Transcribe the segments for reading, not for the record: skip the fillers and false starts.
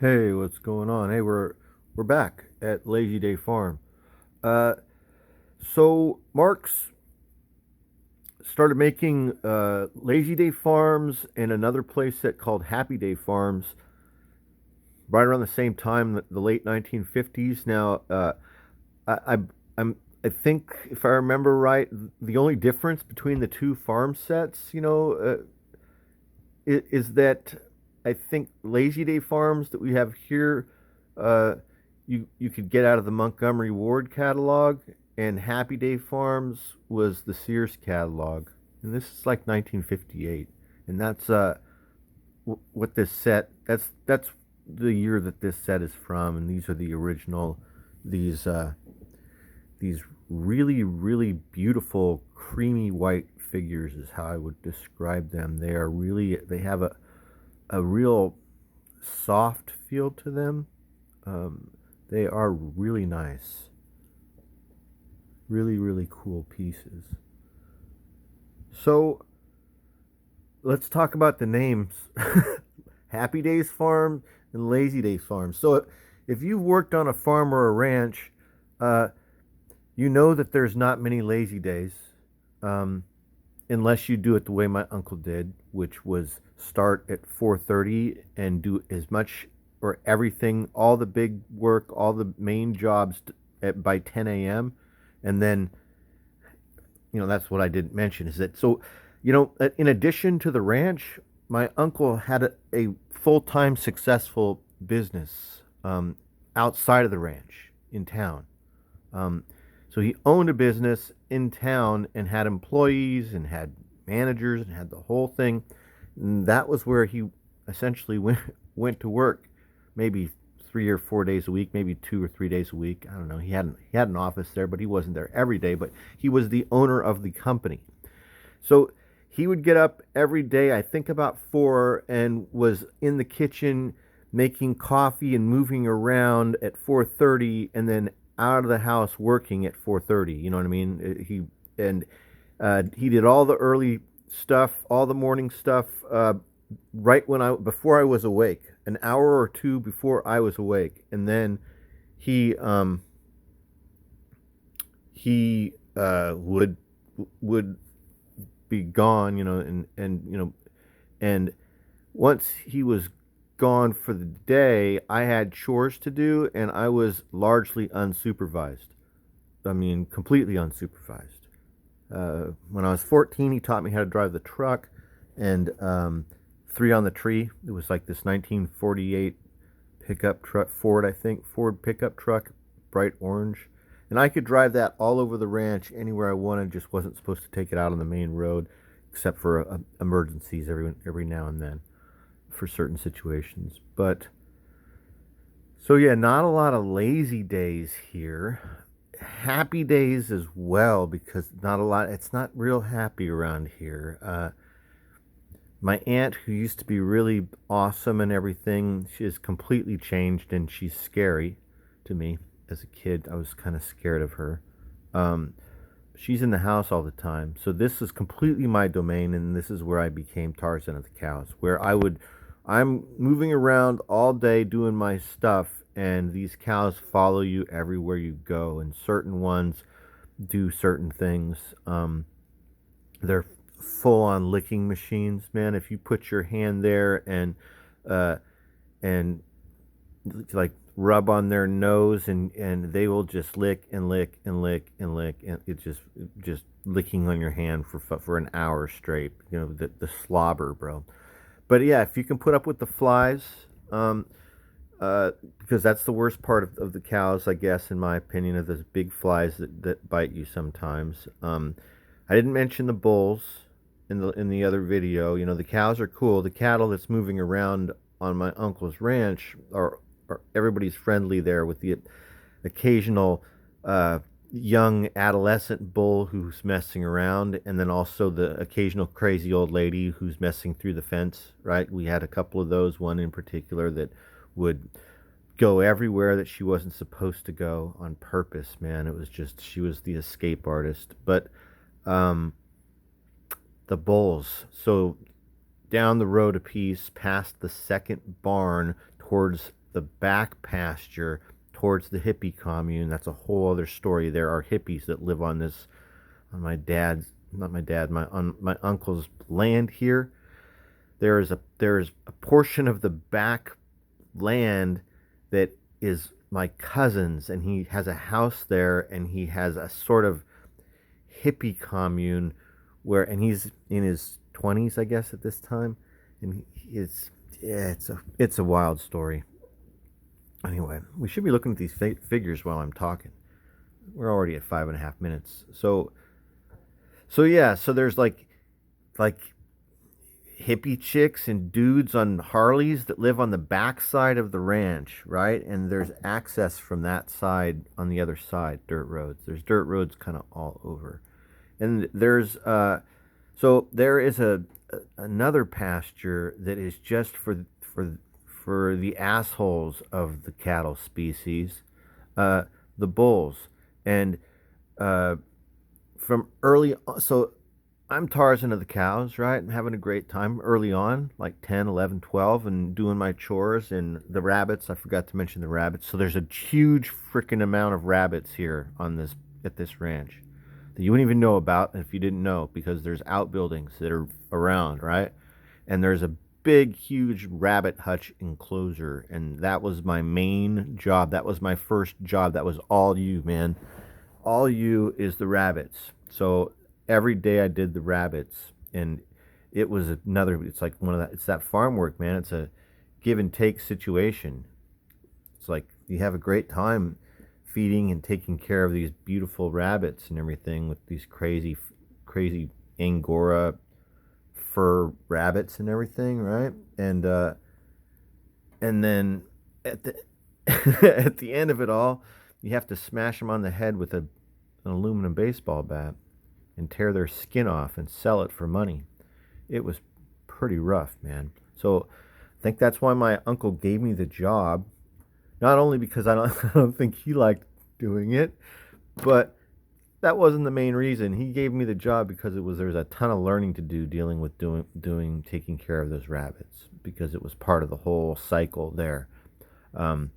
Hey, what's going on? Hey, we're back at Lazy Day Farm. Uh, so Marx started making Lazy Day Farms and another playset called Happy Day Farms right around the same time, the late 1950s. Now, I, I I'm I think if I remember right, the only difference between the two farm sets, is that I think Lazy Day Farms that we have here, uh, you could get out of the Montgomery Ward catalog, and Happy Day Farms was the Sears catalog, and this is like 1958, and that's what this set. That's the year that this set is from, and these are the original. These these really beautiful creamy white figures is how I would describe them. They have a real soft feel to them. Um, they are really nice, really cool pieces. So let's talk about the names. Happy Days Farm and Lazy Days Farm. So if you've worked on a farm or a ranch, uh, you know that there's not many lazy days, um, unless you do it the way my uncle did, which was start at 4:30 and do as much or everything, all the big work, all the main jobs by 10 a.m. And then, that's what I didn't mention is that in addition to the ranch, my uncle had a full-time successful business outside of the ranch in town. Um, so he owned a business in town and had employees and had managers and had the whole thing. And that was where he essentially went to work, maybe 3 or 4 days a week, maybe 2 or 3 days a week. I don't know. He had an office there, but he wasn't there every day. But he was the owner of the company, so he would get up every day, I think about 4, and was in the kitchen making coffee and moving around at 4:30, and then out of the house working at 4:30. You know what I mean? He did all the early stuff, all the morning stuff, right when I before I was awake, an hour or two before I was awake, and then he um, he would be gone, and once he was gone for the day, I had chores to do, and I was largely unsupervised. I mean, completely unsupervised. When I was 14, he taught me how to drive the truck, and Three on the Tree. It was like this 1948 pickup truck, Ford, I think, Ford pickup truck, bright orange. And I could drive that all over the ranch anywhere I wanted, just wasn't supposed to take it out on the main road, except for emergencies every now and then for certain situations. But so yeah, not a lot of lazy days here. Happy days as well, because not a lot. It's not real happy around here. My aunt, who used to be really awesome and everything, she has completely changed, and she's scary to me. As a kid, I was kind of scared of her. Um, she's in the house all the time, so this is completely my domain, and this is where I became Tarzan of the cows, where I'm moving around all day doing my stuff, and these cows follow you everywhere you go, and certain ones do certain things. They're full on licking machines, man. If you put your hand there uh, and like rub on their nose, and they will just lick and lick and lick and lick, and it just licking on your hand for an hour straight. The slobber, bro. But yeah, if you can put up with the flies, um, because that's the worst part of the cows, I guess, in my opinion, of those big flies that bite you sometimes. I didn't mention the bulls in the other video. The cows are cool. The cattle that's moving around on my uncle's ranch are everybody's friendly there, with the occasional uh, young adolescent bull who's messing around, and then also the occasional crazy old lady who's messing through the fence. Right? We had a couple of those. One in particular that would go everywhere that she wasn't supposed to go on purpose. Man, it was just she was the escape artist. But um, the bulls. So down the road a piece, past the second barn, towards the back pasture towards the hippie commune. That's a whole other story. There are hippies that live on this, on my dad's, not my dad, my uncle's land here. There is a portion of the back land that is my cousin's, and he has a house there, and he has a sort of hippie commune where, and he's in his 20s, I guess, at this time, and it's yeah, it's a wild story. Anyway, we should be looking at these figures while I'm talking. We're already at 5.5 minutes. So yeah, so there's like hippie chicks and dudes on Harleys that live on the back side of the ranch, right? And there's access from that side on the other side, dirt roads. There's dirt roads kind of all over. And so there is another pasture that is just for the assholes of the cattle species, the bulls. And uh, from early on, so I'm Tarzan of the cows, right? I'm having a great time early on, like 10, 11, 12, and doing my chores. And the rabbits, I forgot to mention the rabbits. So there's a huge freaking amount of rabbits here on this at this ranch that you wouldn't even know about if you didn't know, because there's outbuildings that are around, right? And there's a big, huge rabbit hutch enclosure, and that was my main job. That was my first job. That was all you, man. All you is the rabbits. So every day I did the rabbits, and it was another. It's like one of that. It's that farm work, man. It's a give and take situation. It's like you have a great time feeding and taking care of these beautiful rabbits and everything, with these crazy Angora fur rabbits and everything, right? And then at the at the end of it all, you have to smash them on the head with an aluminum baseball bat and tear their skin off and sell it for money. It was pretty rough, man. So I think that's why my uncle gave me the job. Not only because I don't think he liked doing it, but that wasn't the main reason. He gave me the job because there's a ton of learning to do dealing with taking care of those rabbits, because it was part of the whole cycle there. Um,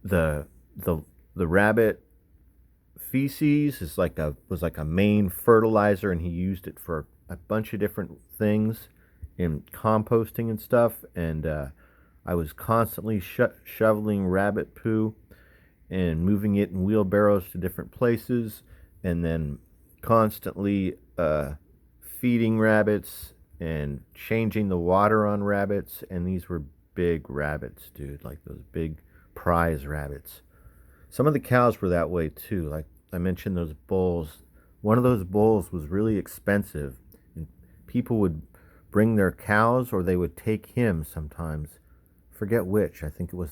the the rabbit feces was like a main fertilizer, and he used it for a bunch of different things in composting and stuff. And I was constantly shoveling rabbit poo and moving it in wheelbarrows to different places, and then constantly feeding rabbits and changing the water on rabbits. And these were big rabbits, dude, like those big prize rabbits. Some of the cows were that way too. Like I mentioned, those bulls. One of those bulls was really expensive, and people would bring their cows, or they would take him sometimes. Forget which. I think it was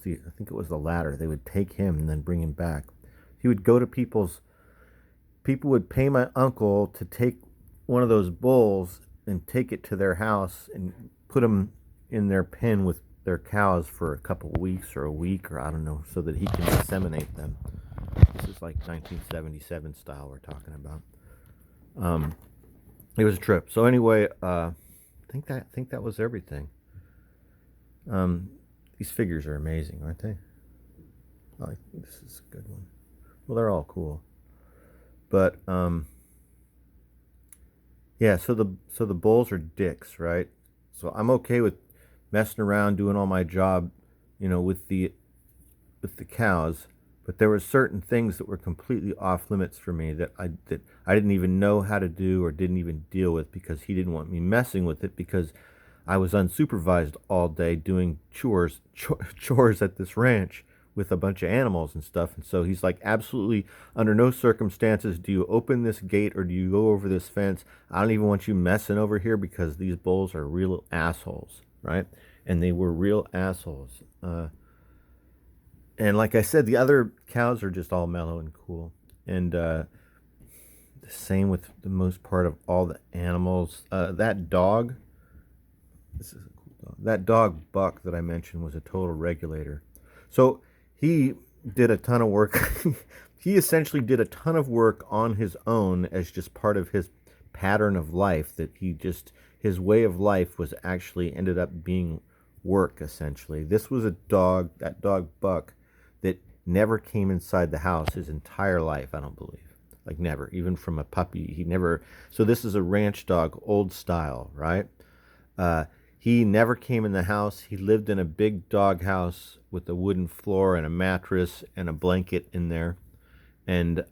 the latter. They would take him and then bring him back. He would go to people would pay my uncle to take one of those bulls and take it to their house and put them in their pen with their cows for a couple of weeks or a week, or I don't know, so that he can inseminate them. This is like 1977 style we're talking about. It was a trip. So anyway, I think that was everything. These figures are amazing, aren't they? This is a good one. Well, they're all cool. But yeah, so the bulls are dicks, right? So I'm okay with messing around doing all my job, with the cows, but there were certain things that were completely off limits for me that I didn't even know how to do or didn't even deal with, because he didn't want me messing with it, because I was unsupervised all day doing chores at this ranch with a bunch of animals and stuff. And so he's like, absolutely, under no circumstances do you open this gate or do you go over this fence. I don't even want you messing over here, because these bulls are real assholes, right? And they were real assholes. And like I said, the other cows are just all mellow and cool. And the same with the most part of all the animals. That dog, this is a cool dog. That dog Buck that I mentioned was a total regulator. So he did a ton of work. He essentially did a ton of work on his own as just part of his pattern of life, that his way of life was actually ended up being work, essentially. This was a dog, that dog Buck, that never came inside the house his entire life, I don't believe. Like never, even from a puppy. He never. So this is a ranch dog, old style, right? Uh, he never came in the house. He lived in a big dog house with a wooden floor and a mattress and a blanket in there. And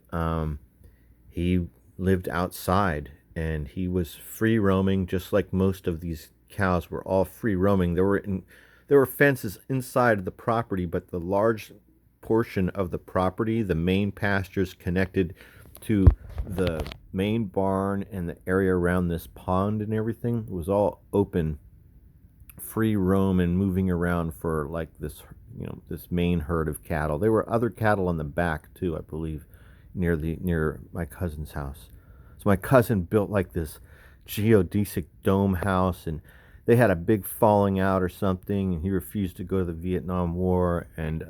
he lived outside and he was free roaming, just like most of these cows were all free roaming. There were fences inside of the property, but the large portion of the property, the main pastures connected to the main barn and the area around this pond and everything, was all open, free roam and moving around for like this, this main herd of cattle. There were other cattle on the back too, I believe, near my cousin's house. So my cousin built like this geodesic dome house, and they had a big falling out or something, and he refused to go to the Vietnam War. And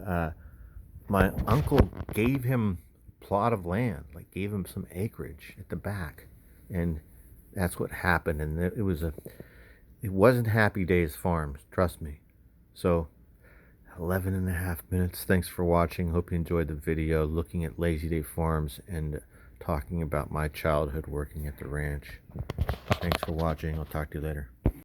my uncle gave him a plot of land, like gave him some acreage at the back, and that's what happened. And it wasn't Happy Days Farms, trust me. So 11 and a half minutes. Thanks for watching. Hope you enjoyed the video looking at Lazy Day Farms and talking about my childhood working at the ranch. Thanks for watching. I'll talk to you later.